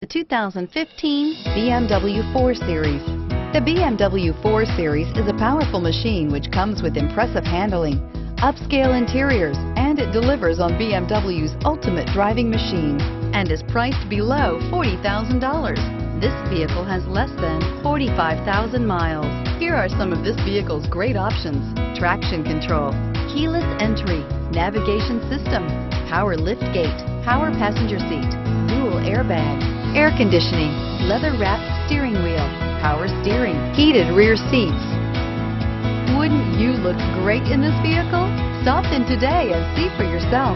The 2015 BMW 4 Series. The BMW 4 Series is a powerful machine which comes with impressive handling, upscale interiors, and it delivers on BMW's ultimate driving machine and is priced below $40,000. This vehicle has less than 45,000 miles. Here are some of this vehicle's great options: traction control, keyless entry, navigation system, power liftgate, power passenger seat, dual airbags, air conditioning, leather-wrapped steering wheel, power steering, heated rear seats. Wouldn't you look great in this vehicle? Stop in today and see for yourself.